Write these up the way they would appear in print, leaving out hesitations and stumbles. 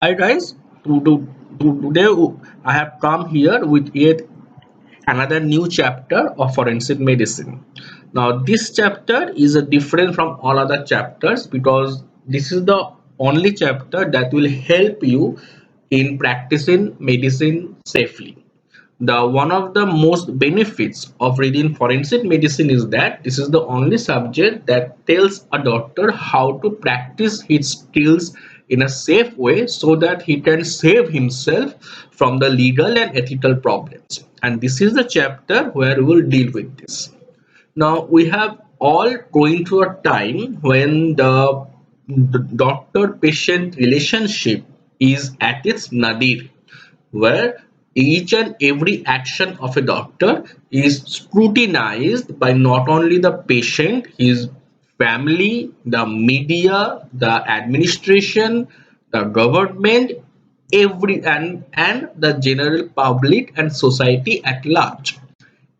Hi guys, today I have come here with yet another new chapter of forensic medicine. Now this chapter is different from all other chapters because this is the only chapter that will help you in practicing medicine safely. The one of the most benefits of reading forensic medicine is that this is the only subject that tells a doctor how to practice his skills in a safe way so that he can save himself from the legal and ethical problems. And this is the chapter where we will deal with this. Now we have all going through a time when the doctor patient relationship is at its nadir, where each and every action of a doctor is scrutinized by not only the patient, his family, the media, the administration, the government, and the general public and society at large.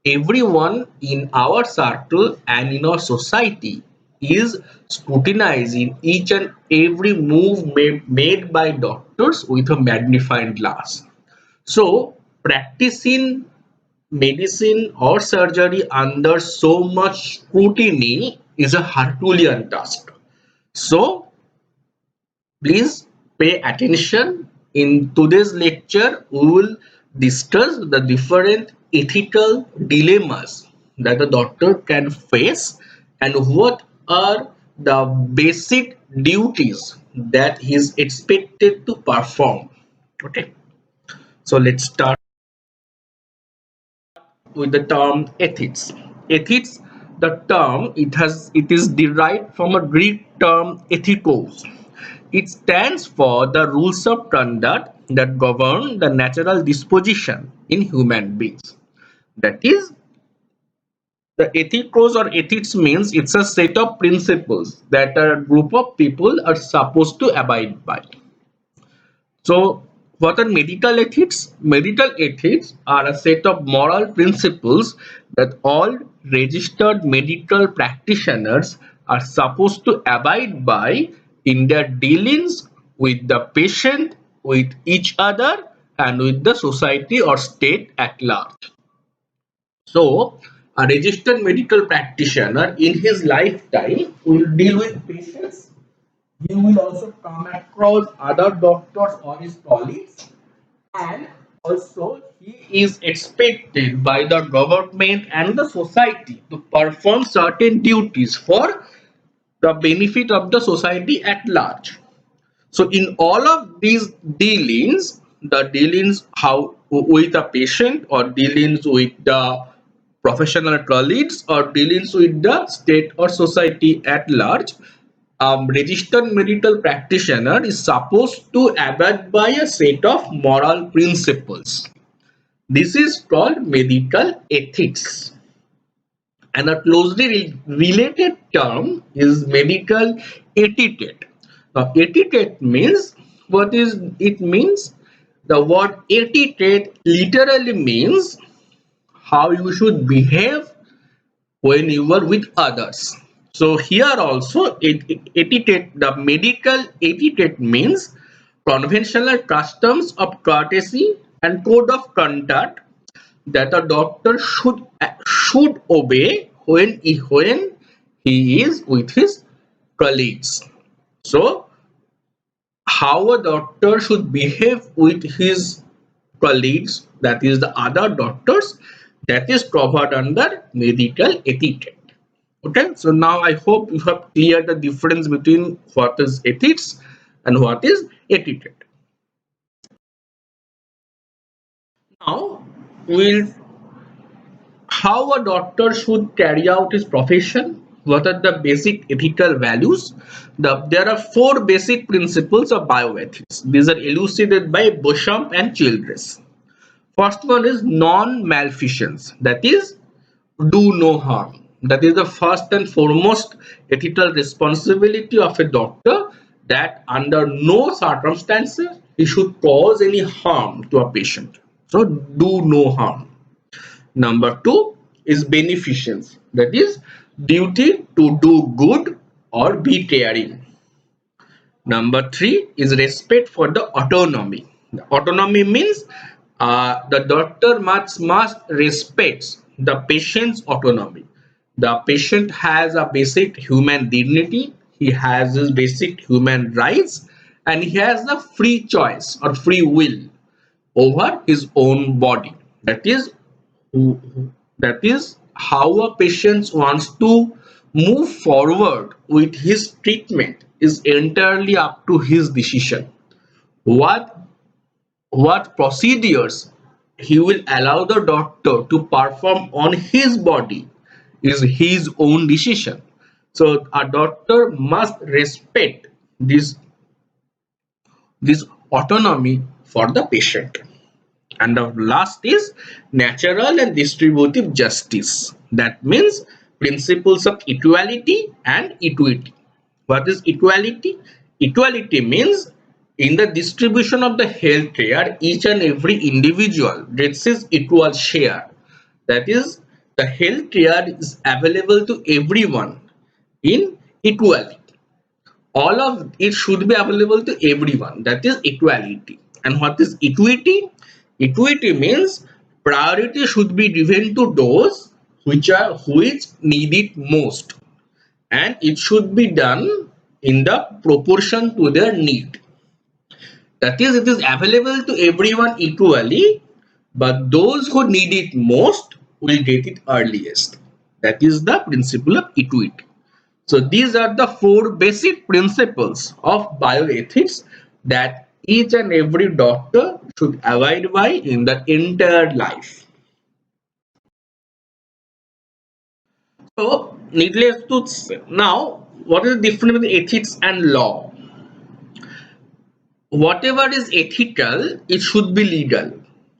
Everyone in our circle and in our society is scrutinizing each and every move made by doctors with a magnifying glass. So, practicing medicine or surgery under so much scrutiny is a Herculean task. So, please pay attention. In today's lecture, we will discuss the different ethical dilemmas that a doctor can face and what are the basic duties that he is expected to perform. Okay, so let's start with the term ethics. Ethics, the term it is derived from a Greek term ethikos. It stands for the rules of conduct that govern the natural disposition in human beings. That is, the ethikos or ethics means it's a set of principles that a group of people are supposed to abide by. So, what are medical ethics? Medical ethics are a set of moral principles that all registered medical practitioners are supposed to abide by in their dealings with the patient, with each other, and with the society or state at large. So, a registered medical practitioner in his lifetime will deal with patients. He will also come across other doctors or his colleagues, and also he is expected by the government and the society to perform certain duties for the benefit of the society at large. So in all of these dealings, the dealings how with a patient or dealings with the professional colleagues or dealings with the state or society at large, registered medical practitioner is supposed to abide by a set of moral principles. This is called medical ethics. And a closely related term is medical etiquette. Now, etiquette means what is it means? The word etiquette literally means how you should behave when you are with others. So here also etiquette, the medical etiquette means conventional customs of courtesy and code of conduct that a doctor should obey when he is with his colleagues. So how a doctor should behave with his colleagues, that is the other doctors, that is covered under medical etiquette. Okay, so now I hope you have cleared the difference between what is ethics and what is etiquette. Now we'll how a doctor should carry out his profession. What are the basic ethical values? There are four basic principles of bioethics. These are elucidated by Beauchamp and Childress. First one is non-malfeasance, that is, do no harm. That is the first and foremost ethical responsibility of a doctor, that under no circumstances he should cause any harm to a patient. So do no harm. Number two is beneficence, that is duty to do good or be caring. Number three is respect for the autonomy. The autonomy means the doctor must respect the patient's autonomy. The patient has a basic human dignity, he has his basic human rights, and he has a free choice or free will over his own body. That is how a patient wants to move forward with his treatment is entirely up to his decision. What what procedures he will allow the doctor to perform on his body is his own decision. So a doctor must respect this autonomy for the patient. And the last is natural and distributive justice. That means principles of equality and equity. What is equality? Equality means in the distribution of the healthcare, each and every individual gets his equal share. That is, the healthcare is available to everyone in equality. All of it should be available to everyone. That is equality. And what is equity? Equity means priority should be given to those which need it most, and it should be done in the proportion to their need. That is, it is available to everyone equally, but those who need it most will get it earliest. That is the principle of equity. So these are the four basic principles of bioethics that each and every doctor should abide by in the entire life. So needless to say, now what is the difference between ethics and law? Whatever is ethical, it should be legal.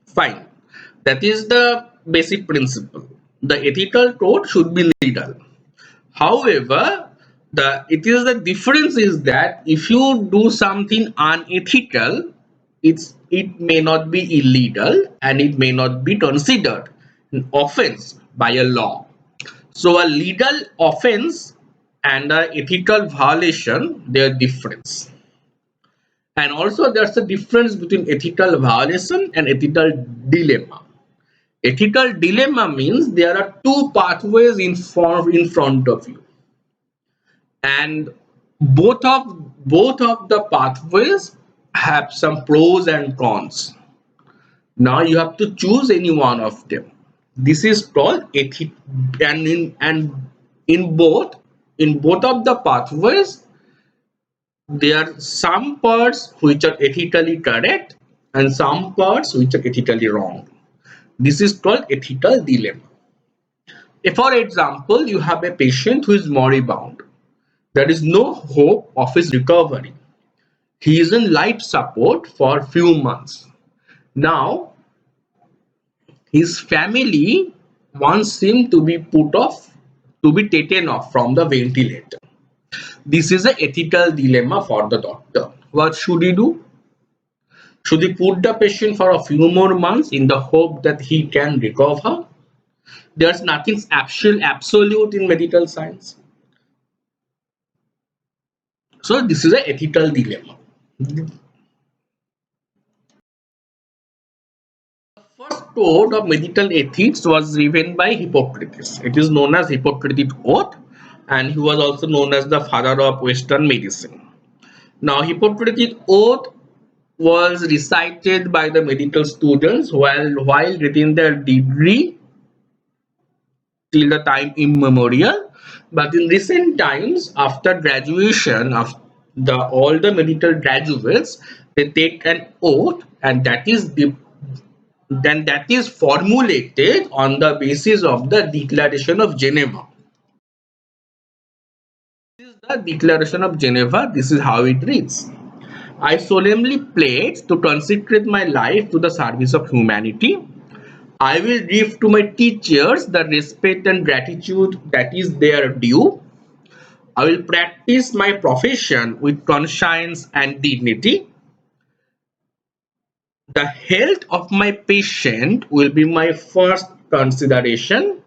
Fine. That is the basic principle. The ethical code should be legal. However, the difference is that if you do something unethical, it may not be illegal and it may not be considered an offense by a law. So a legal offense and a ethical violation, they are different. And also there's a difference between ethical violation and ethical dilemma. Ethical dilemma means there are two pathways in front of you, and both of the pathways have some pros and cons. Now you have to choose any one of them. This is called ethic, and in both of the pathways there are some parts which are ethically correct and some parts which are ethically wrong. This is called ethical dilemma. If, for example, you have a patient who is moribund, there is no hope of his recovery. He is in life support for few months. Now, his family wants him to be taken off from the ventilator. This is an ethical dilemma for the doctor. What should he do? Should he put the patient for a few more months in the hope that he can recover? There's nothing absolute in medical science. So this is an ethical dilemma. The first code of medical ethics was written by Hippocrates. It is known as Hippocratic Oath, and he was also known as the father of Western medicine. Now, Hippocratic Oath was recited by the medical students while getting their degree till the time immemorial. But in recent times, after graduation of all the medical graduates, they take an oath, and that is formulated on the basis of the Declaration of Geneva. This is the Declaration of Geneva. This is how it reads. I solemnly pledge to consecrate my life to the service of humanity. I will give to my teachers the respect and gratitude that is their due. I will practice my profession with conscience and dignity. The health of my patient will be my first consideration.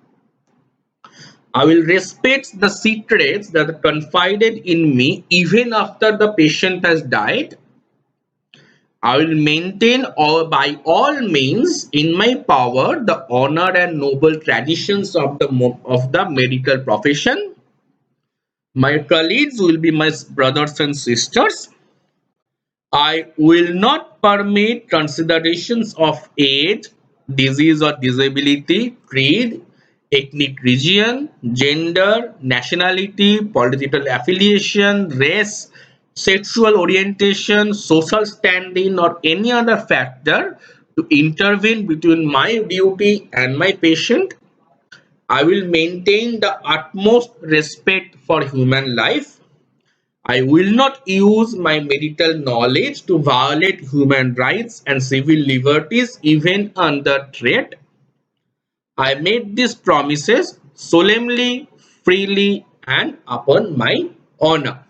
I will respect the secrets that are confided in me even after the patient has died. I will maintain all by all means in my power the honor and noble traditions of the medical profession. My colleagues will be my brothers and sisters. I will not permit considerations of age, disease or disability, creed, ethnic region, gender, nationality, political affiliation, race, sexual orientation, social standing, or any other factor to intervene between my duty and my patient. I will maintain the utmost respect for human life. I will not use my medical knowledge to violate human rights and civil liberties even under threat. I made these promises solemnly, freely, and upon my honor.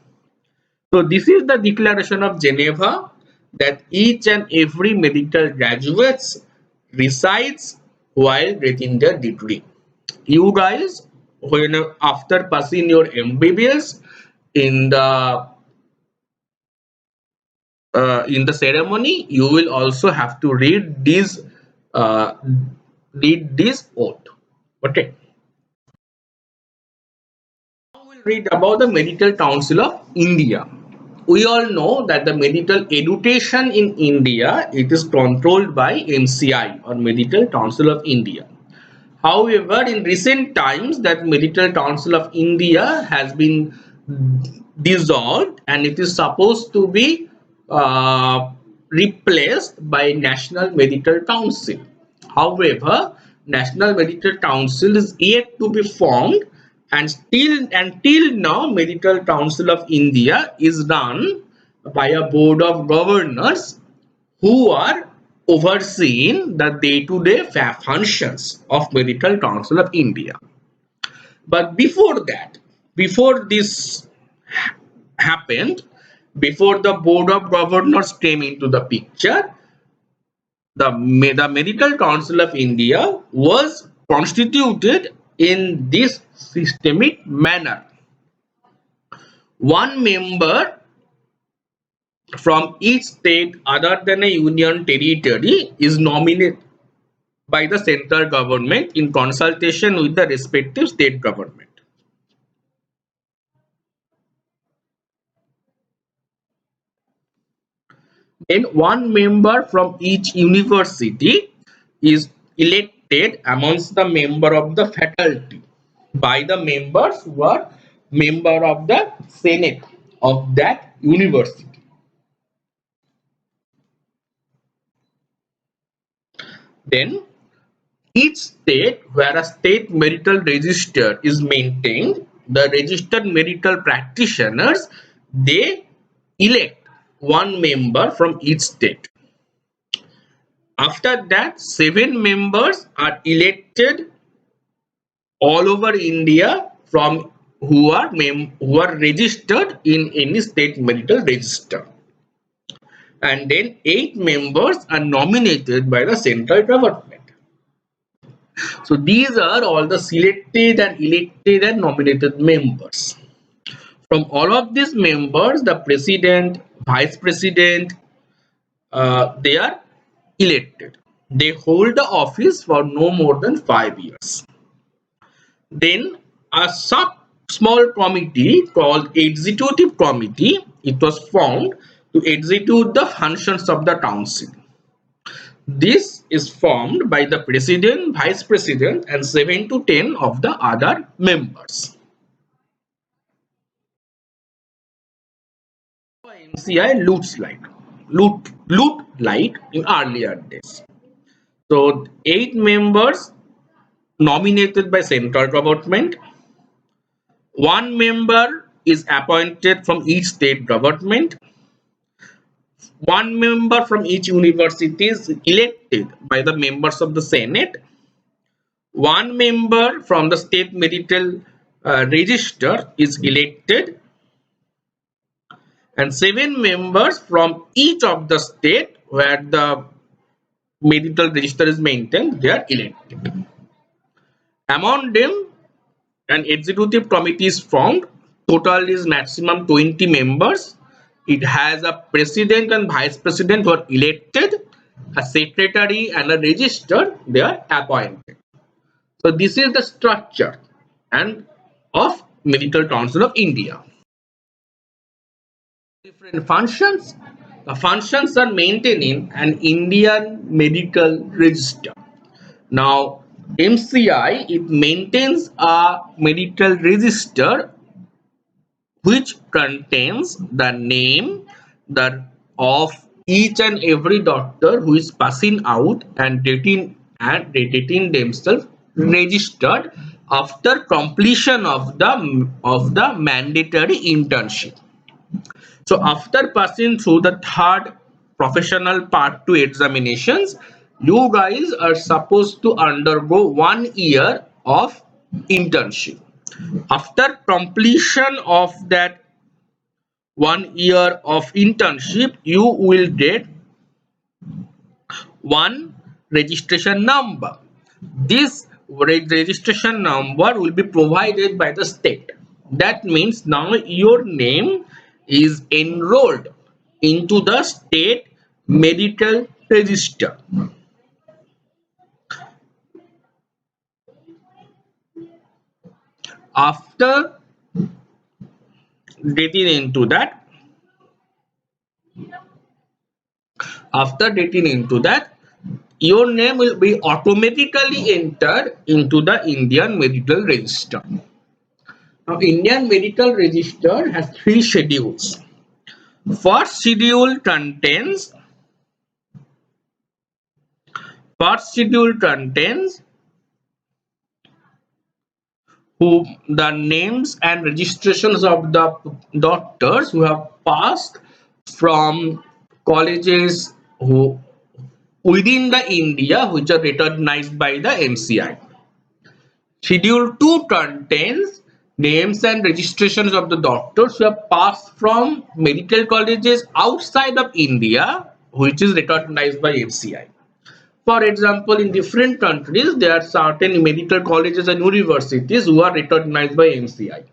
So, this is the Declaration of Geneva that each and every medical graduates recites while getting their degree. You guys, when after passing your MBBS in the ceremony, you will also have to uh, read this oath. Okay. Now we'll read about the Medical Council of India. We all know that the medical education in India, it is controlled by MCI, or Medical Council of India. However, in recent times, that Medical Council of India has been dissolved and it is supposed to be replaced by National Medical Council. However, National Medical Council is yet to be formed, and still until now Medical Council of India is run by a board of governors who are overseeing the day-to-day functions of Medical Council of India. But before that, before this happened, before the board of governors came into the picture, the Medical Council of India was constituted in this systemic manner. One member from each state other than a union territory is nominated by the central government in consultation with the respective state government. Then one member from each university is elected amongst the member of the faculty by the members who are member of the senate of that university. Then each state where a state medical register is maintained, the registered medical practitioners, they elect one member from each state. After that, 7 members are elected all over India from who are registered in any state medical register. And then 8 members are nominated by the central government. So these are all the selected and elected and nominated members. From all of these members, the president, vice president, they are elected. They hold the office for no more than 5 years. Then a small committee called executive committee, it was formed to execute the functions of the council. This is formed by the president, vice president, and 7 to 10 of the other members. MCI looked like in earlier days. So 8 members nominated by central government. One member is appointed from each state government. One member from each university is elected by the members of the Senate. One member from the state medical register is elected, and 7 members from each of the state where the medical register is maintained, they are elected. Among them, An executive committee is formed. Total is maximum 20 members. It has a president and vice president who are elected, a secretary and a register they are appointed. So this is the structure and of Medical Council of India. Different functions. The functions are maintaining an Indian medical register. Now MCI, it maintains a medical register which contains the name the of each and every doctor who is passing out and getting themselves registered after completion of the mandatory internship. So after passing through the third professional part 2 examinations, you guys are supposed to undergo 1 year of internship. After completion of that 1 year of internship, you will get one registration number. This registration number will be provided by the state. That means now your name is enrolled into the state medical register. After getting into that, after getting into that, your name will be automatically entered into the Indian Medical Register. Now, Indian Medical Register has three schedules. First schedule contains who the names and registrations of the doctors who have passed from colleges who within the India which are recognized by the MCI. Schedule 2 contains names and registrations of the doctors who have passed from medical colleges outside of India which is recognized by MCI. For example, in different countries, there are certain medical colleges and universities who are recognized by MCI.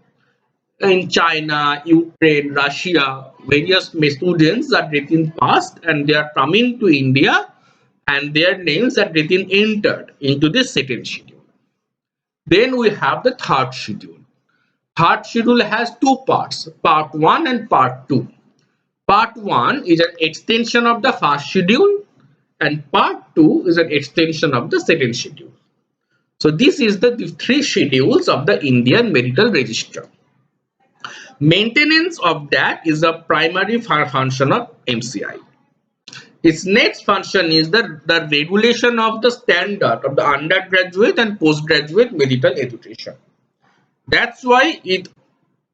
In China, Ukraine, Russia, various students are getting passed and they are coming to India and their names are getting entered into the second schedule. Then we have the third schedule. Third schedule has two parts, part 1 and part 2. Part 1 is an extension of the first schedule and part 2 is an extension of the second schedule. So this is the three schedules of the Indian Medical Register. Maintenance of that is a primary function of MCI. Its next function is the regulation of the standard of the undergraduate and postgraduate medical education. That's why it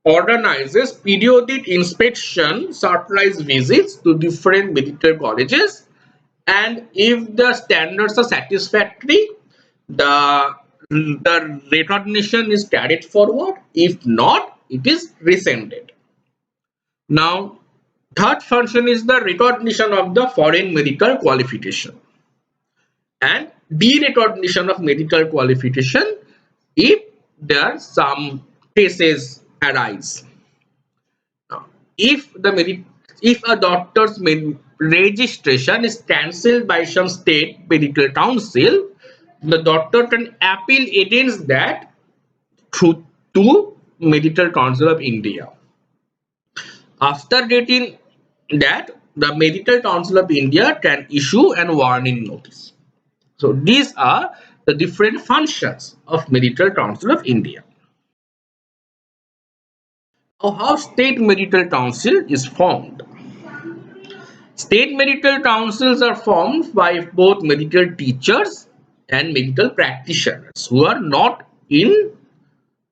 organizes periodic inspection, surprise visits to different medical colleges, and if the standards are satisfactory, the recognition is carried forward. If not, it is rescinded. Now, third function is the recognition of the foreign medical qualification and de-recognition of medical qualification if there are some cases arise. Now, if a doctor's registration is cancelled by some state medical council, the doctor can appeal against that to Medical Council of India. After getting that, the Medical Council of India can issue an warning notice. So these are the different functions of Medical Council of India. Now, how State Medical Council is formed? State medical councils are formed by both medical teachers and medical practitioners who are not in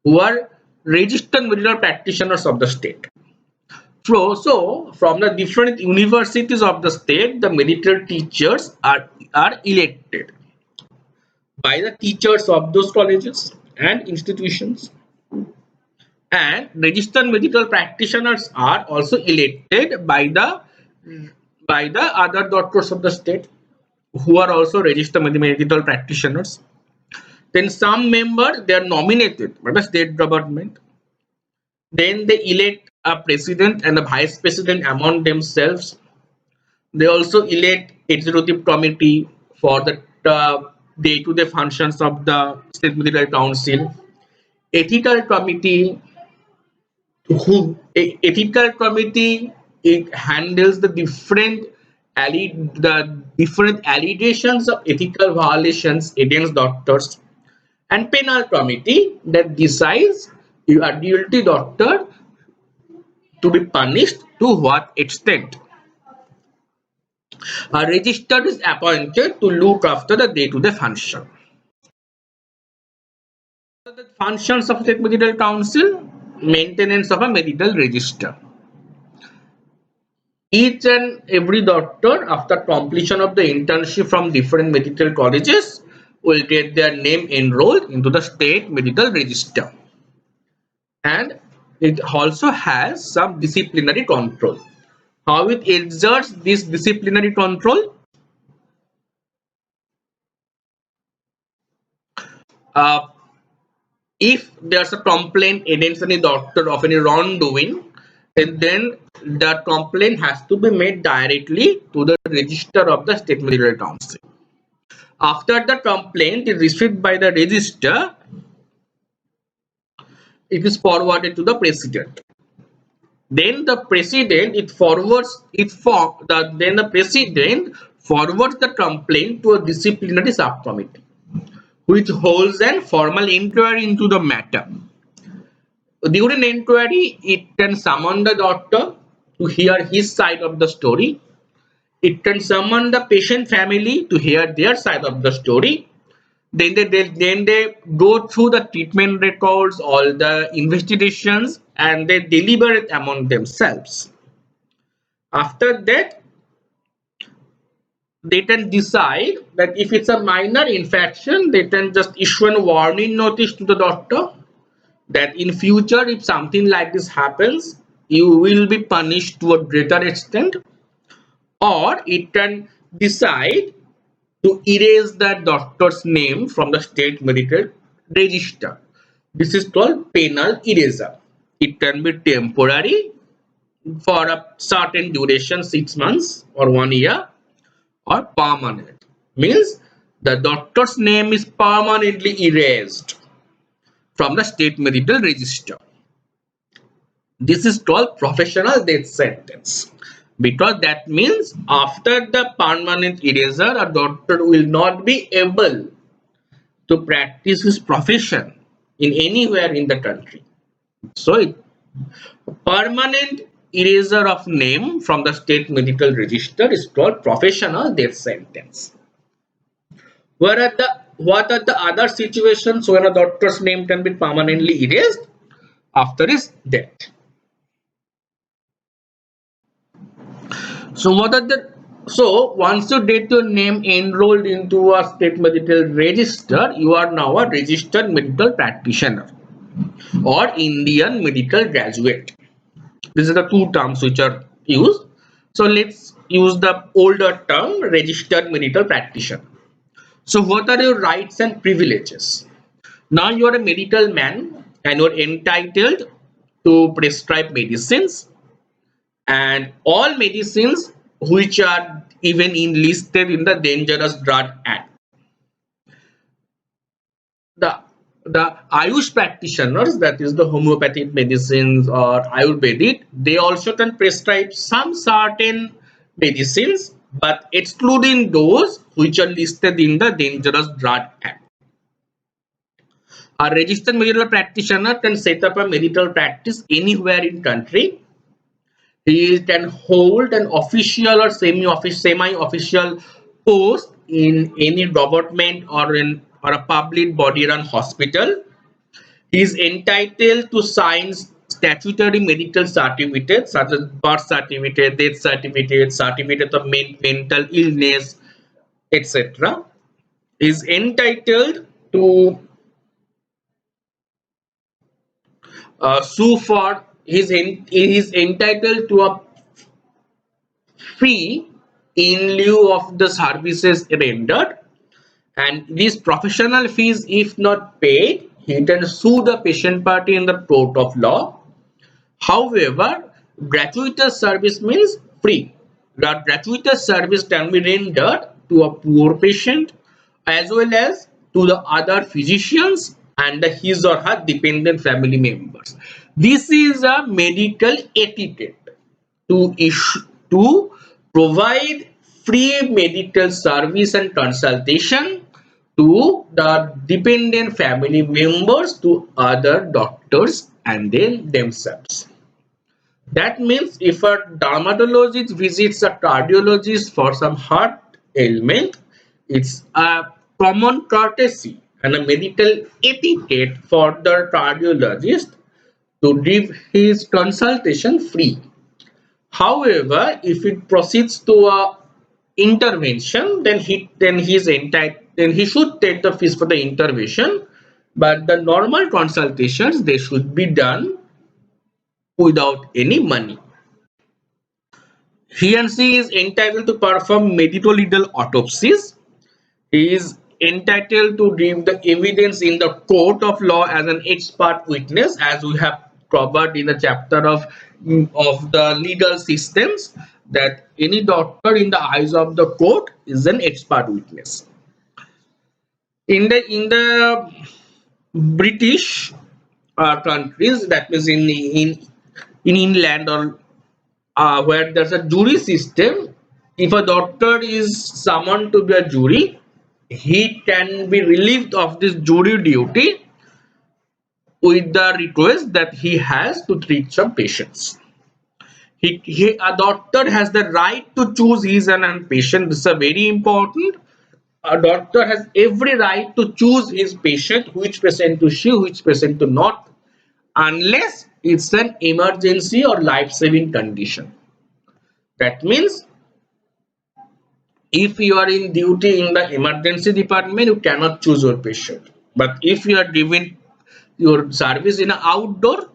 who are registered medical practitioners of the state. So from the different universities of the state, the medical teachers are elected by the teachers of those colleges and institutions, and registered medical practitioners are also elected by the other doctors of the state who are also registered medical practitioners. Then some members they are nominated by the state government. Then they elect a president and a vice president among themselves. They also elect executive committee for the day-to-day functions of the state military council. Ethical committee, ethical committee, it handles the different allegations of ethical violations against doctors, and penal committee that decides you are guilty doctor to be punished to what extent. A registrar is appointed to look after the day-to-day function. The functions of state medical council: maintenance of a medical register. Each and every doctor, after completion of the internship from different medical colleges, will get their name enrolled into the state medical register. And it also has some disciplinary control. How it exerts this disciplinary control? Uh, if there's a complaint against any doctor of any wrongdoing, then the complaint has to be made directly to the register of the state medical council. After the complaint is received by the register, it is forwarded to the president. Then the president then the president forwards the complaint to a disciplinary subcommittee, which holds an formal inquiry into the matter. During inquiry, it can summon the doctor to hear his side of the story. It can summon the patient family to hear their side of the story. Then they go through the treatment records, all the investigations, and they deliberate among themselves. After that, they can decide that if it's a minor infection, they can just issue a warning notice to the doctor that in future if something like this happens, you will be punished to a greater extent. Or it can decide to erase that doctor's name from the state medical register. This is called penal eraser. It can be temporary for a certain duration, 6 months or 1 year, or permanent. Means the doctor's name is permanently erased from the state medical register. This is called professional death sentence, because that means after the permanent eraser, a doctor will not be able to practice his profession in anywhere in the country. So permanent erasure of name from the state medical register is called professional death sentence. What are the other situations when a doctor's name can be permanently erased? After his death. So what are the once you get your name enrolled into a state medical register, you are now a registered medical practitioner or Indian medical graduate. These are the two terms which are used. So let's use the older term, registered medical practitioner. So what are your rights and privileges? Now you are a medical man and you are entitled to prescribe medicines, and all medicines which are even enlisted in the Dangerous Drug Act. The Ayush practitioners, that is the homeopathic medicines or Ayurvedic, they also can prescribe some certain medicines, but excluding those which are listed in the Dangerous Drug Act. A registered medical practitioner can set up a medical practice anywhere in country. He can hold an official or semi-official post in any government or a public body run hospital. He is entitled to sign statutory medical certificates such as birth certificate, death certificate, certificate of mental illness, etc. He is entitled to sue for he is entitled to a fee in lieu of the services rendered, and these professional fees, if not paid, he can sue the patient party in the court of law. However, gratuitous service means free. The gratuitous service can be rendered to a poor patient as well as to the other physicians and his or her dependent family members. This is a medical etiquette to provide free medical service and consultation to the dependent family members, to other doctors and then themselves. That means if a dermatologist visits a cardiologist for some heart ailment, it's a common courtesy and a medical etiquette for the cardiologist to give his consultation free. However, if it proceeds to a intervention, then he should take the fees for the intervention. But the normal consultations, they should be done without any money. He and she is entitled to perform medico-legal autopsies. He is entitled to give the evidence in the court of law as an expert witness, as we have covered in the chapter of the legal systems, that any doctor in the eyes of the court is an expert witness. In the British countries, that means in England or where there's a jury system, if a doctor is summoned to be a jury, he can be relieved of this jury duty with the request that he has to treat some patients. A doctor has the right to choose his and patient. This is a very important. A doctor has every right to choose his patient, which patient to see, which patient to not, unless it's an emergency or life-saving condition. That means if you are in duty in the emergency department, you cannot choose your patient. But if you are giving your service in an outdoor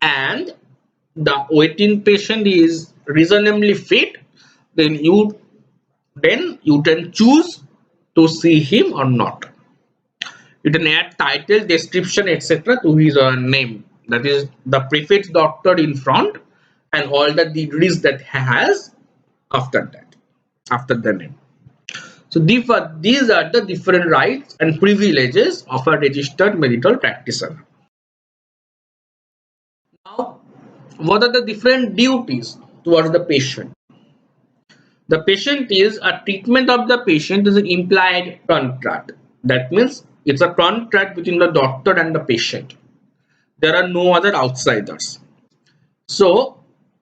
and the waiting patient is reasonably fit, then you can choose to see him or not. You can add title, description, etc. to his name. That is the prefix doctor in front and all the degrees that he has after that, after the name. So these are the different rights and privileges of a registered medical practitioner. Now, what are the different duties towards the patient? The patient is a treatment of the patient is an implied contract. That means it's a contract between the doctor and the patient. There are no other outsiders. So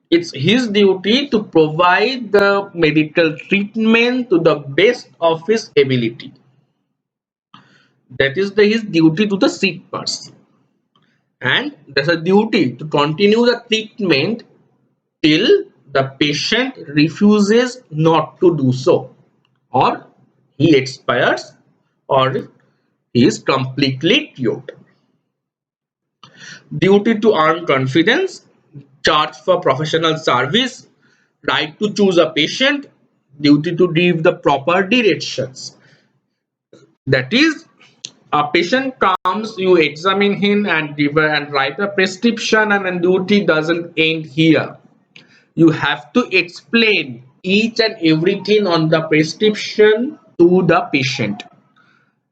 it's his duty to provide the medical treatment to the best of his ability. That is his duty to the sick person. And there's a duty to continue the treatment till the patient refuses not to do so, or he expires, or he is completely cured. Duty to earn confidence, charge for professional service, right to choose a patient, duty to give the proper directions. That is, a patient comes, you examine him and give and write a prescription, and then duty doesn't end here. You have to explain each and everything on the prescription to the patient.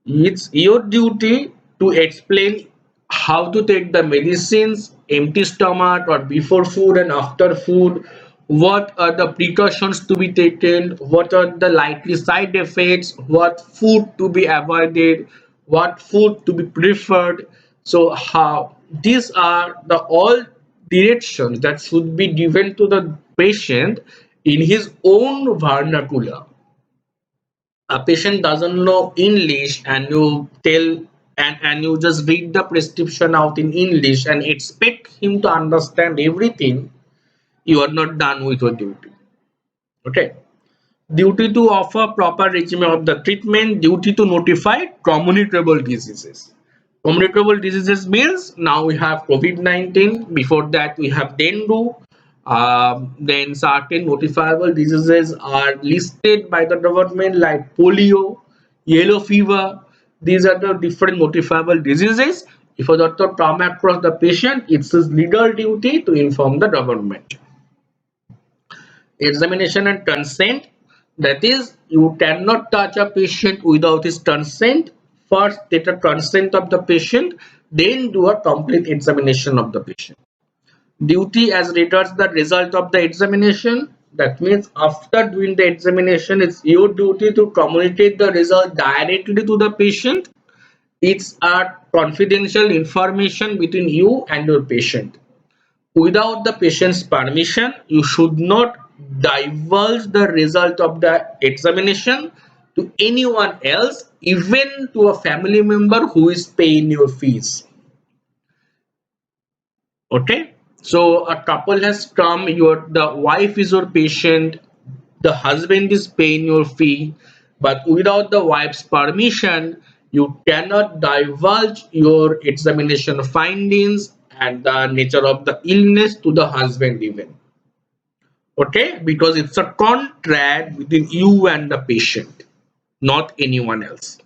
It's your duty to explain how to take the medicines, empty stomach or before food and after food, what are the precautions to be taken, what are the likely side effects, what food to be avoided, what food to be preferred. So how these are the all directions that should be given to the patient in his own vernacular. A patient doesn't know English and you tell and you just read the prescription out in English and expect him to understand everything, you are not done with your duty. Okay. Duty to offer proper regimen of the treatment, duty to notify communicable diseases. Communicable diseases means now we have COVID-19, before that we have dengue, then certain notifiable diseases are listed by the government like polio, yellow fever. These are the different notifiable diseases. If a doctor come across the patient, it's his legal duty to inform the government. Examination and consent, that is, you cannot touch a patient without his consent. First get a consent of the patient, then do a complete examination of the patient. Duty as regards the result of the examination, that means after doing the examination it's your duty to communicate the result directly to the patient. It's a confidential information between you and your patient. Without the patient's permission, you should not divulge the result of the examination to anyone else, even to a family member who is paying your fees. Okay, so a couple has come, the wife is your patient, the husband is paying your fee, but without the wife's permission, you cannot divulge your examination findings and the nature of the illness to the husband even. Okay, because it's a contract between you and the patient, not anyone else.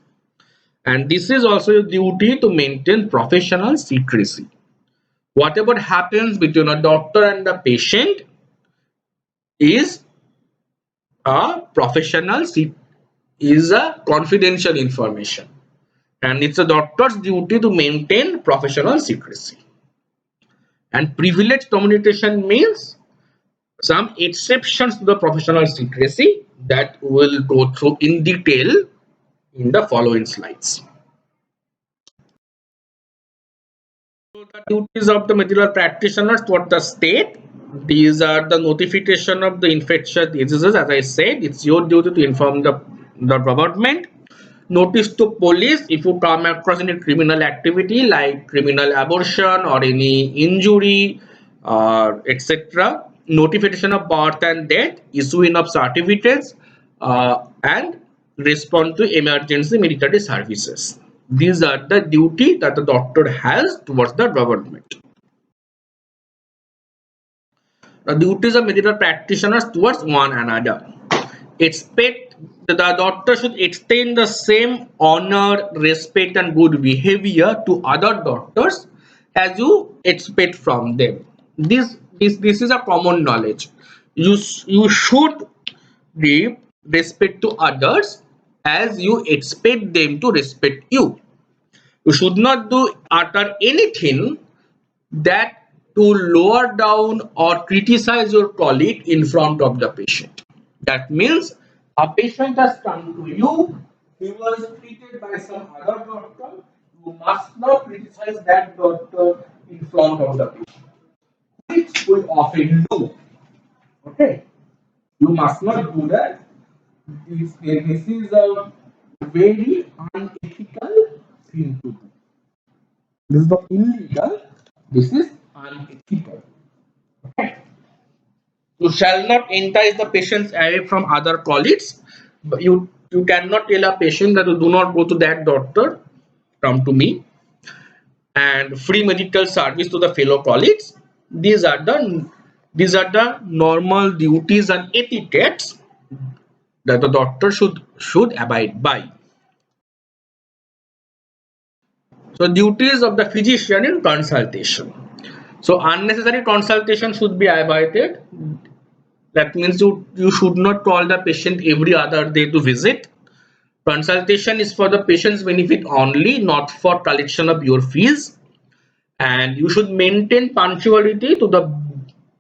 And this is also your duty to maintain professional secrecy. Whatever happens between a doctor and the patient is a professional is a confidential information, and it's a doctor's duty to maintain professional secrecy. And privileged communication means some exceptions to the professional secrecy that we'll go through in detail in the following slides. So the duties of the medical practitioners toward the state. These are the notification of the infectious diseases. As I said, it's your duty to inform the government. Notice to police if you come across any criminal activity like criminal abortion or any injury, etc. Notification of birth and death, issuing of certificates, and respond to emergency military services. These are the duty that the doctor has towards the government. The duties of medical practitioners towards one another. Expect the doctor should extend the same honor, respect, and good behavior to other doctors as you expect from them. This is a common knowledge. You should give respect to others as you expect them to respect you. You should not do utter anything that to lower down or criticize your colleague in front of the patient. That means a patient has come to you, he was treated by some other doctor, you must not criticize that doctor in front of the patient, which will often do. Okay, you must not do that. This is a very unethical thing to do. This is not illegal, this is unethical. Okay. You shall not entice the patients away from other colleagues. But you cannot tell a patient that you do not go to that doctor, come to me. And free medical service to the fellow colleagues. These are the normal duties and etiquettes that the doctor should abide by. So duties of the physician in consultation. So unnecessary consultation should be avoided. That means you should not call the patient every other day to visit. Consultation is for the patient's benefit only, not for collection of your fees. And you should maintain punctuality to the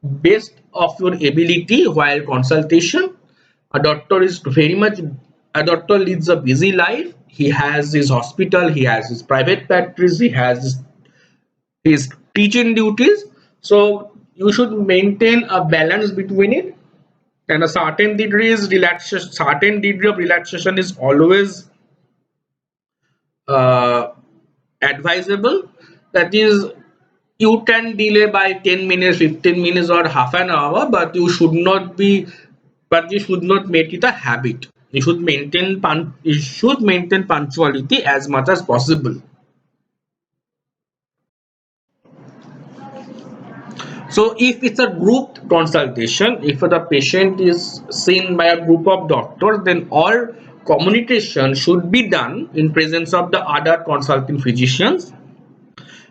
best of your ability while consultation. A doctor is very much a doctor leads a busy life. He has his hospital, he has his private practice, he has his teaching duties. So you should maintain a balance between it, and a certain degree of relaxation is always uh, advisable. That is, you can delay by 10 minutes, 15 minutes, or half an hour, but you should not make it a habit. You should maintain punctuality as much as possible. So if it's a group consultation, if the patient is seen by a group of doctors, then all communication should be done in presence of the other consulting physicians.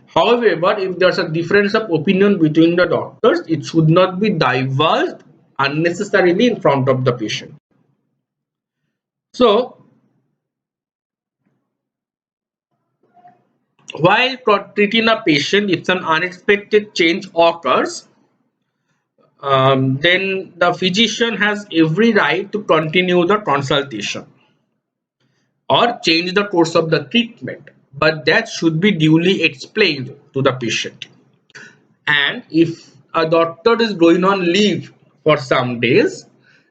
However, if there's a difference of opinion between the doctors, it should not be divulged unnecessarily in front of the patient. So, while treating a patient, if some unexpected change occurs, then the physician has every right to continue the consultation or change the course of the treatment, but that should be duly explained to the patient. And if a doctor is going on leave for some days,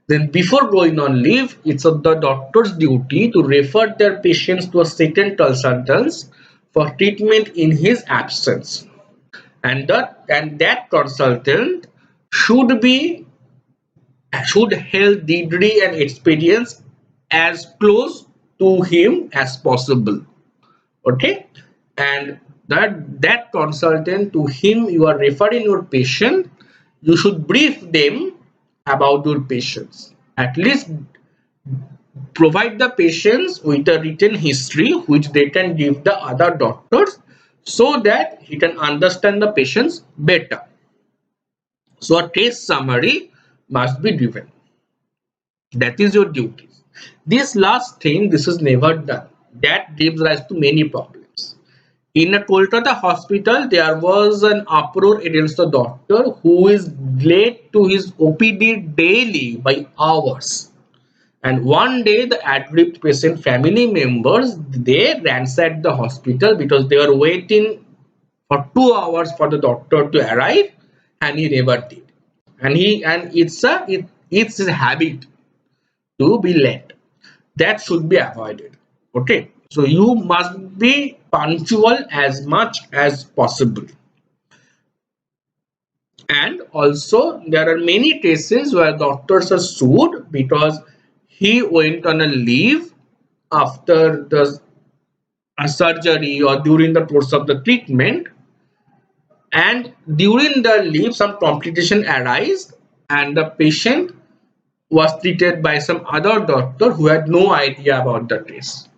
then before going on leave, it's of the doctor's duty to refer their patients to a second consultant for treatment in his absence. And that consultant should be should hold degree and experience as close to him as possible. Okay, and that consultant to him you are referring your patient, you should brief them about your patients, at least provide the patients with a written history which they can give the other doctors so that he can understand the patients better. So a case summary must be given. That is your duty. This last thing, this is never done. That gives rise to many problems. In a Kolkata hospital, there was an uproar against the doctor who is late to his OPD daily by hours. And one day, the aggrieved patient family members, they ransacked the hospital because they were waiting for 2 hours for the doctor to arrive, and he never did. And it's his habit to be late. That should be avoided. Okay, so you must be punctual as much as possible. And also there are many cases where doctors are sued because he went on a leave after the surgery or during the course of the treatment, and during the leave some complication arise and the patient was treated by some other doctor who had no idea about the case.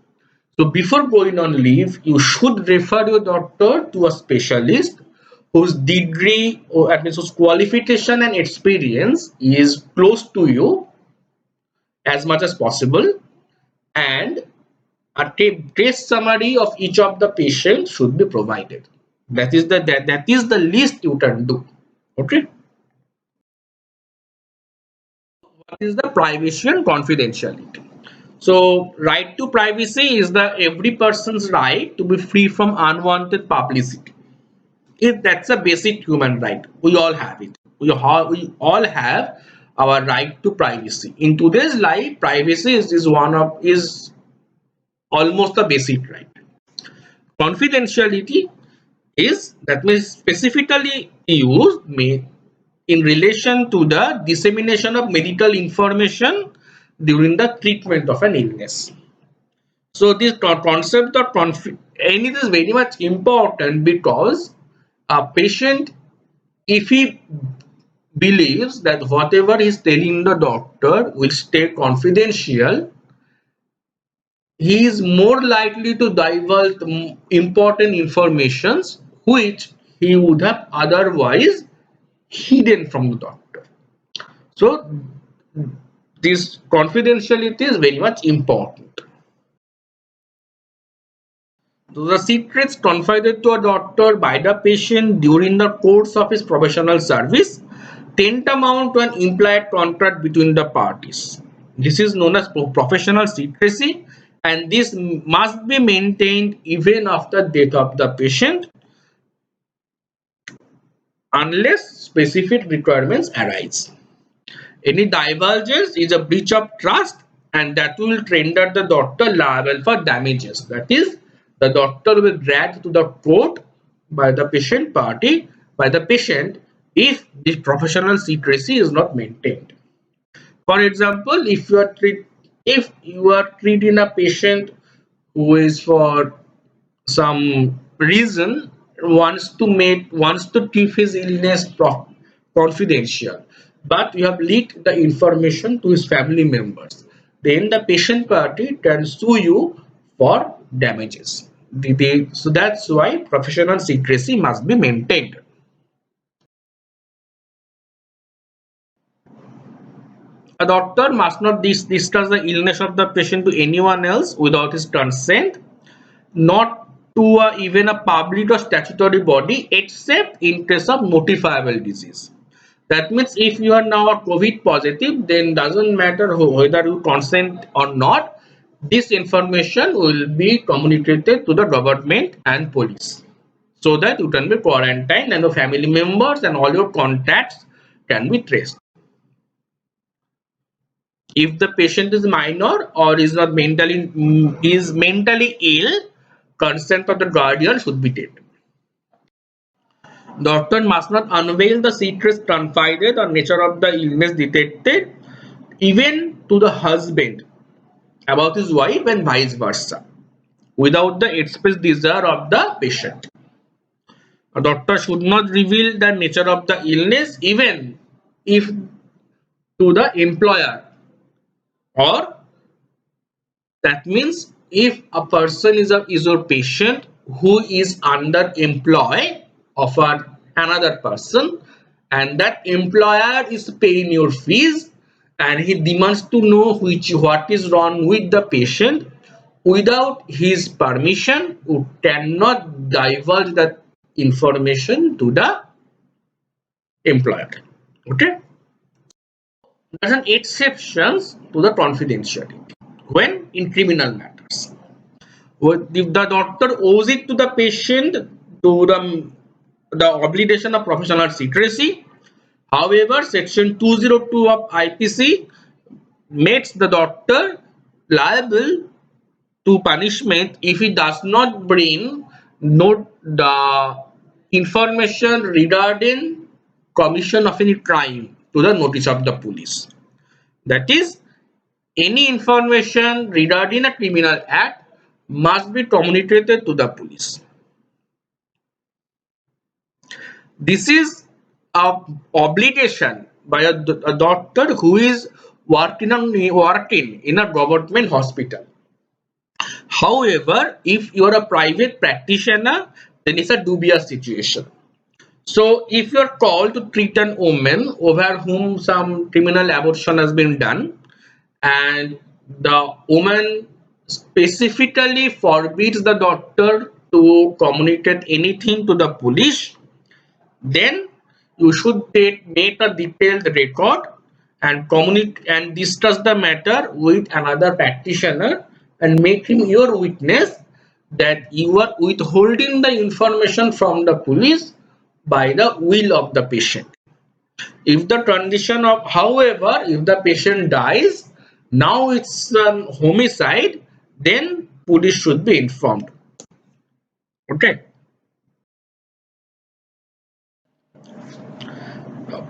So before going on leave, you should refer your doctor to a specialist whose degree or at least whose qualification and experience is close to you as much as possible, and a case summary of each of the patients should be provided. That is the least you can do. Okay. What is the privacy and confidentiality? So right to privacy is the every person's right to be free from unwanted publicity. If that's a basic human right, we all have it. We all have our right to privacy. In today's life, privacy is almost a basic right. Confidentiality is that means specifically used in relation to the dissemination of medical information during the treatment of an illness. So this concept of and it is very much important because a patient, if he believes that whatever he is telling the doctor will stay confidential, he is more likely to divulge important informations which he would have otherwise hidden from the doctor. So this confidentiality is very much important. So the secrets confided to a doctor by the patient during the course of his professional service tantamount to an implied contract between the parties. This is known as professional secrecy, and this must be maintained even after death of the patient unless specific requirements arise. Any divergence is a breach of trust, and that will render the doctor liable for damages. That is, the doctor will dragged to the court by the patient party, by the patient, if the professional secrecy is not maintained. For example, if you are treating a patient who is for some reason wants to keep his illness confidential, but you have leaked the information to his family members, then the patient party can sue you for damages. So that's why professional secrecy must be maintained. A doctor must not discuss the illness of the patient to anyone else without his consent, not to even a public or statutory body, except in case of notifiable disease. That means if you are now a COVID positive, then doesn't matter whether you consent or not, this information will be communicated to the government and police so that you can be quarantined and the family members and all your contacts can be traced. If the patient is minor or is mentally ill, consent of the guardian should be taken. Doctor must not unveil the secrets confided or nature of the illness detected even to the husband about his wife and vice versa without the express desire of the patient. A doctor should not reveal the nature of the illness even if to the employer, or that means if a person is your patient who is under employ of another person and that employer is paying your fees and he demands to know what is wrong with the patient, without his permission you cannot divulge that information to the employer. Okay, there's an exceptions to the confidentiality when in criminal matters. If the doctor owes it to the patient to the obligation of professional secrecy. However, section 202 of IPC makes the doctor liable to punishment if he does not bring note the information regarding commission of any crime to the notice of the police. That is, any information regarding a criminal act must be communicated to the police. This is a obligation by a doctor who is working in a government hospital. However, if you are a private practitioner, then it's a dubious situation. So, if you are called to treat an woman over whom some criminal abortion has been done, and the woman specifically forbids the doctor to communicate anything to the police, then you should make a detailed record and communicate and discuss the matter with another practitioner and make him your witness that you are withholding the information from the police by the will of the patient. If the condition of, however, if the patient dies, now it's homicide, then police should be informed. Okay.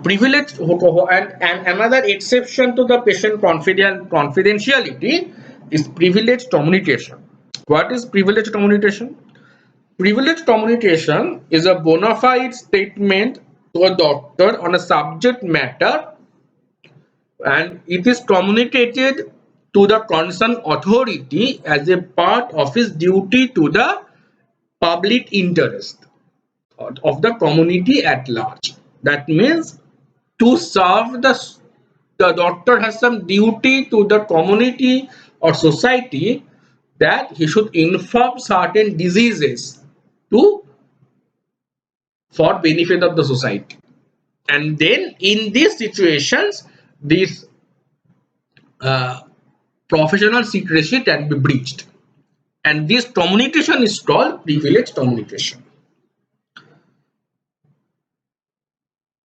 Privilege and another exception to the patient confidentiality is privileged communication. What is privileged communication? Privileged communication is a bona fide statement to a doctor on a subject matter and it is communicated to the concerned authority as a part of his duty to the public interest of the community at large. That means to serve the doctor has some duty to the community or society that he should inform certain diseases to for benefit of the society. And then in these situations, this uh, professional secrecy can be breached. And this communication is called privileged communication.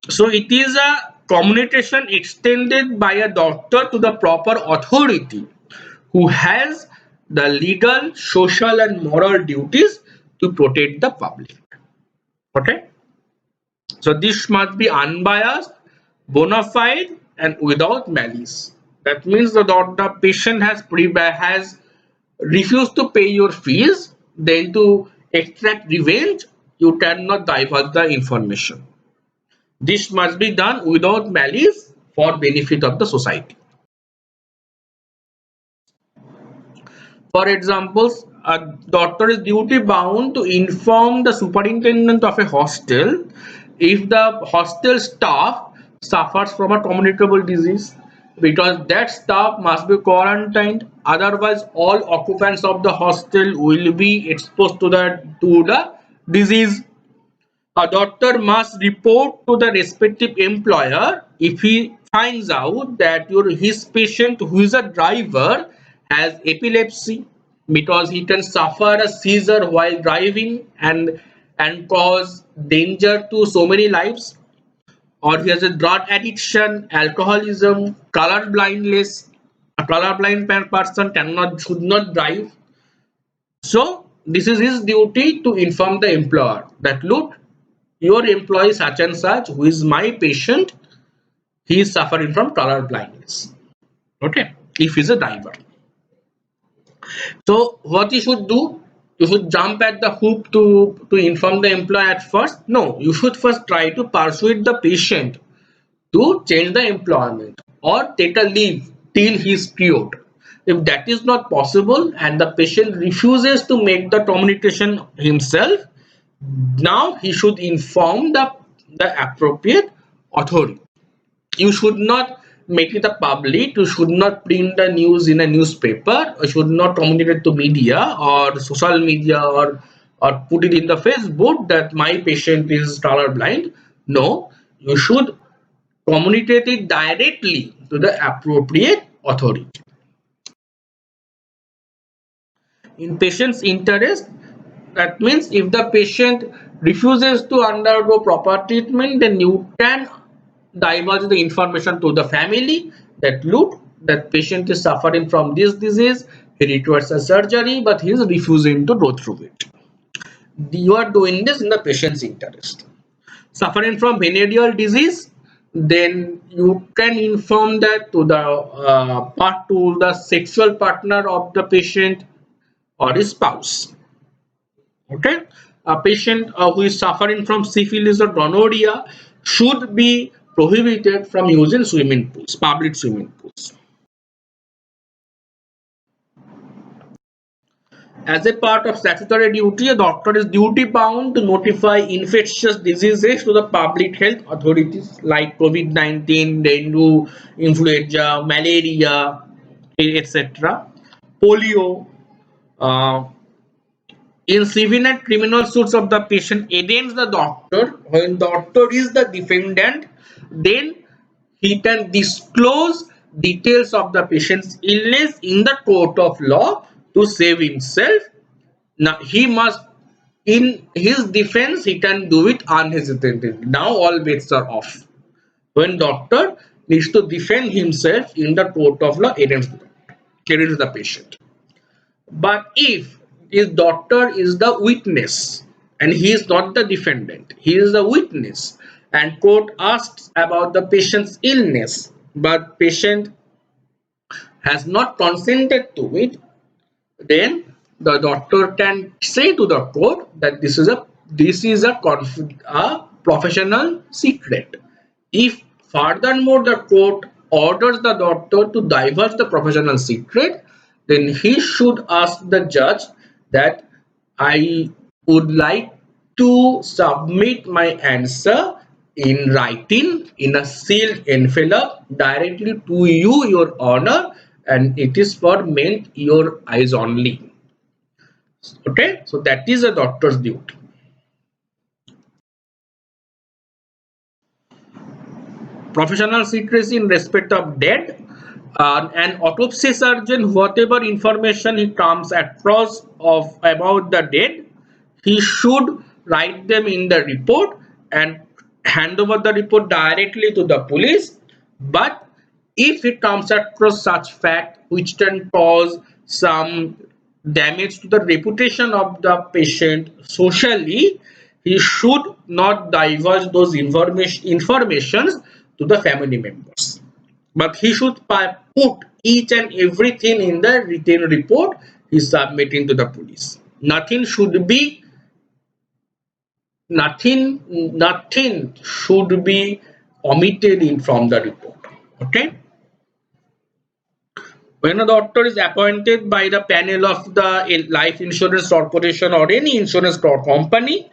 So it is a communication extended by a doctor to the proper authority who has the legal, social and moral duties to protect the public. Okay. So this must be unbiased, bona fide and without malice. That means the patient has refused to pay your fees, then to extract revenge, you cannot divulge the information. This must be done without malice for benefit of the society. For example, a doctor is duty bound to inform the superintendent of a hostel if the hostel staff suffers from a communicable disease, because that staff must be quarantined. Otherwise, all occupants of the hostel will be exposed to the disease. A doctor must report to the respective employer if he finds out that his patient, who is a driver, has epilepsy, because he can suffer a seizure while driving and cause danger to so many lives, or he has a drug addiction, alcoholism, color blindness. A colorblind person cannot should not drive. So this is his duty to inform the employer that, look, your employee such and such, who is my patient, he is suffering from color blindness. Okay, if he's a driver. So what you should do, you should jump at the hoop to inform the employer at first. No, you should first try to persuade the patient to change the employment or take a leave till he is cured. If that is not possible and the patient refuses to make the communication himself, now he should inform the appropriate authority. You should not make it a public. You should not print the news in a newspaper. You should not communicate to media or social media, or put it in the Facebook that my patient is colorblind. No, you should communicate it directly to the appropriate authority. In patient's interest, that means if the patient refuses to undergo proper treatment, then you can divulge the information to the family that, look, that patient is suffering from this disease, he requires a surgery, but he is refusing to go through it. You are doing this in the patient's interest. Suffering from venereal disease, then you can inform that to the sexual partner of the patient or his spouse. Okay, a patient who is suffering from syphilis or gonorrhea should be prohibited from using swimming pools, public swimming pools. As a part of statutory duty, a doctor is duty bound to notify infectious diseases to the public health authorities like COVID-19, dengue, influenza, malaria, etc., polio. Uh, in civil and criminal suits of the patient against the doctor, when doctor is the defendant, then he can disclose details of the patient's illness in the court of law to save himself. Now he must, in his defense, he can do it unhesitatingly. Now all bets are off. When doctor needs to defend himself in the court of law against the patient. But if his doctor is the witness and he is not the defendant, he is the witness, and court asks about the patient's illness, but patient has not consented to it, then the doctor can say to the court that this is a professional secret. If furthermore the court orders the doctor to divulge the professional secret, then he should ask the judge that, I would like to submit my answer in writing in a sealed envelope directly to you, your honor, and it is for meant your eyes only. Okay, so that is a doctor's duty. Professional secrecy in respect of dead. An autopsy surgeon, whatever information he comes across of about the dead, he should write them in the report and hand over the report directly to the police. But if he comes across such fact which can cause some damage to the reputation of the patient socially, he should not divulge those informations to the family members, but he should put each and everything in the written report he is submitting to the police. Nothing should be omitted in from the report. Okay, When a doctor is appointed by the panel of the life insurance corporation or any insurance company,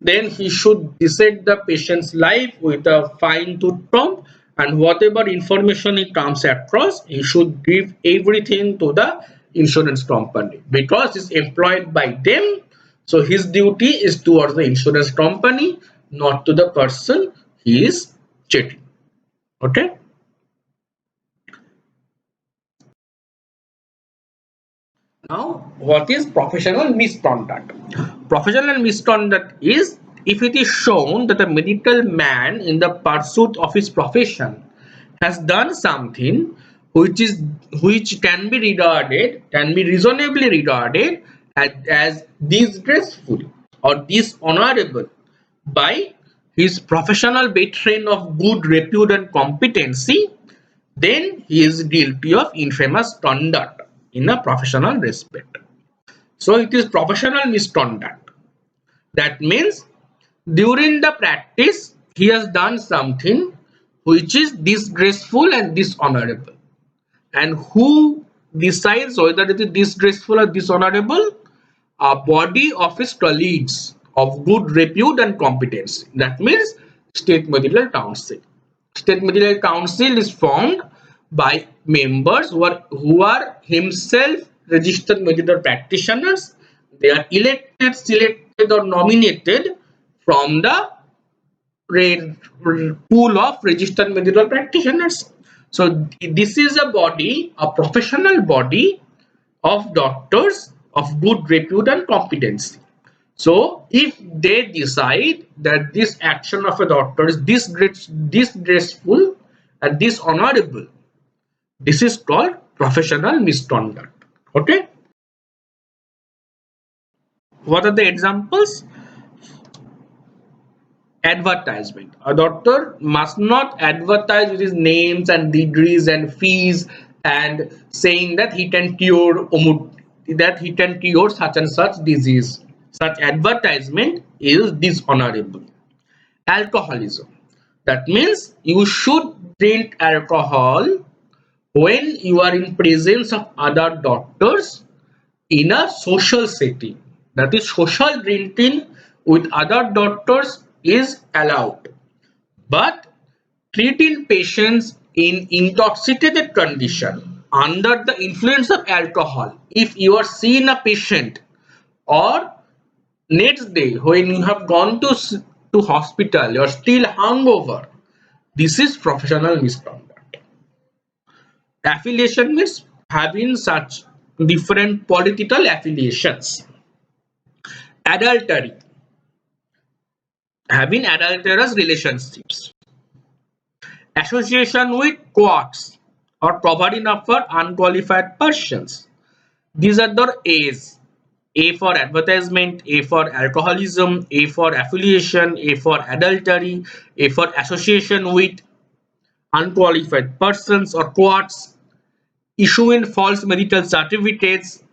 then he should decide the patient's life with a fine tooth comb, and whatever information he comes across, he should give everything to the insurance company because he's employed by them. So his duty is towards the insurance company, not to the person he is cheating. Okay. Now, what is professional misconduct? Professional misconduct is if it is shown that a medical man in the pursuit of his profession has done something which can be reasonably regarded as disgraceful or dishonorable by his professional veteran of good repute and competency, then he is guilty of infamous conduct in a professional respect. So it is professional misconduct. That means during the practice he has done something which is disgraceful and dishonorable. And who decides whether it is disgraceful or dishonorable? A body of his colleagues of good repute and competence. That means State Medical Council. State Medical Council is formed by members who are himself registered medical practitioners. They are elected, selected, or nominated from the pool of registered medical practitioners. So this is a body, a professional body of doctors of good repute and competency. So if they decide that this action of a doctor is disgraceful and dishonorable, this is called professional misconduct. Okay. What are the examples? Advertisement. A doctor must not advertise with his names and degrees and fees and saying that he can cure such and such disease. Such advertisement is dishonorable. Alcoholism. That means you should drink alcohol when you are in presence of other doctors in a social setting. That is, social drinking with other doctors is allowed, but treating patients in intoxicated condition under the influence of alcohol, if you are seeing a patient or next day when you have gone to hospital you are still hungover, this is professional misconduct. Affiliation means having such different political affiliations. Adultery, having adulterous relationships. Association with courts or providing of for unqualified persons. These are the A's. A for advertisement, A for alcoholism, A for affiliation, A for adultery, A for association with unqualified persons or courts, issuing false medical certificates,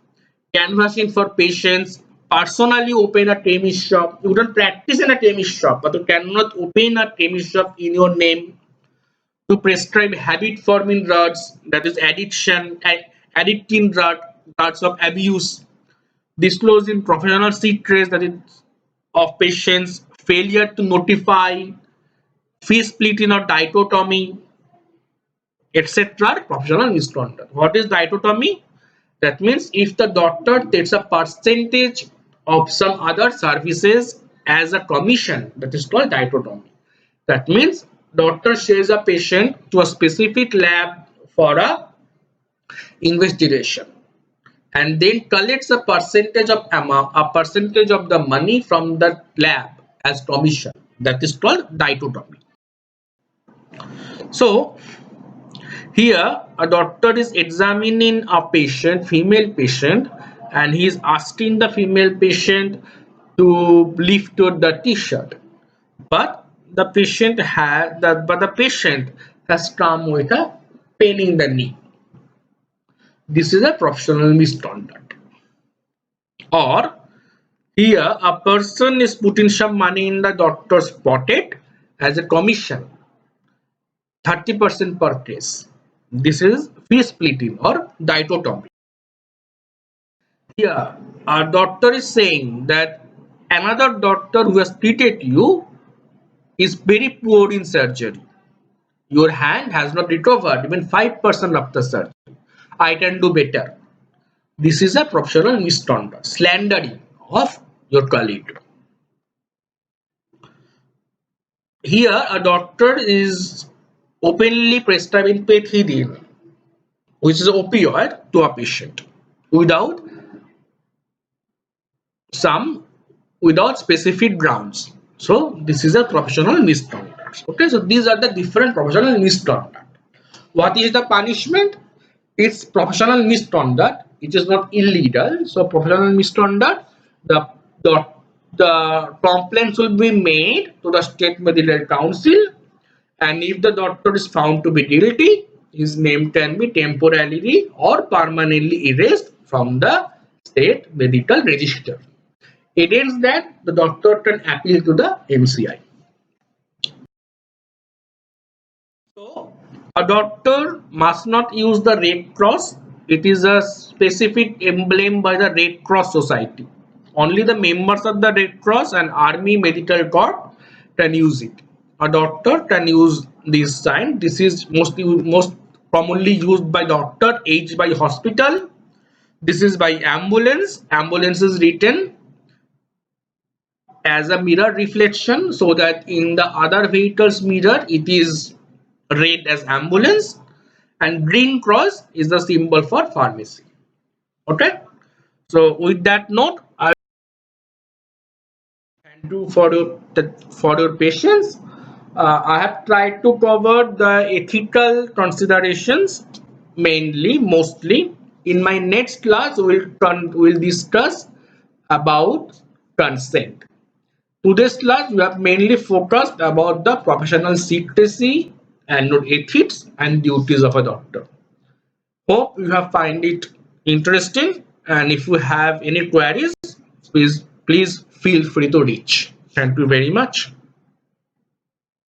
canvassing for patients, personally open a chemist shop. You don't practice in a chemist shop, but you cannot open a chemist shop in your name. To prescribe habit forming drugs, that is addiction, addicting drugs of abuse, disclosing professional secrets, that is of patients, failure to notify, fee splitting or dichotomy, etc. Professional misconduct. What is dichotomy? That means if the doctor takes a percentage of some other services as a commission, that is called dichotomy. That means doctor shares a patient to a specific lab for a investigation and then collects a percentage of the money from the lab as commission. That is called dichotomy. So here a doctor is examining a patient, female patient, and he is asking the female patient to lift the t-shirt, but the patient has come with a pain in the knee. This is a professional misconduct. Or here a person is putting some money in the doctor's pocket as a commission, 30% per case. This is fee splitting or dichotomy. Here, our doctor is saying that another doctor who has treated you is very poor in surgery. Your hand has not recovered even 5% of the surgery. I can do better. This is a professional misconduct, slandering of your colleague. Here, a doctor is openly prescribing pethidine, which is an opioid, to a patient without some without specific grounds. So this is a professional misconduct. Okay, so these are the different professional misconduct. What is the punishment? It's professional misconduct. It is not illegal. So professional misconduct, the the, the complaints will be made to the state medical council, and if the doctor is found to be guilty, his name can be temporarily or permanently erased from the state medical register. Against that, the doctor can appeal to the MCI. So, a doctor must not use the Red Cross. It is a specific emblem by the Red Cross Society. Only the members of the Red Cross and Army Medical Corps can use it. A doctor can use this sign. This is most commonly used by doctor, aged by hospital. This is by ambulance. Ambulance is written as a mirror reflection so that in the other vehicle's mirror it is read as ambulance, and green cross is the symbol for pharmacy. Okay, so with that note, I thank you for your patience. I have tried to cover the ethical considerations mostly. In my next class we'll discuss about consent. Today's class we have mainly focused about the professional secrecy and ethics and duties of a doctor. Hope you have find it interesting, and if you have any queries, please feel free to reach. Thank you very much.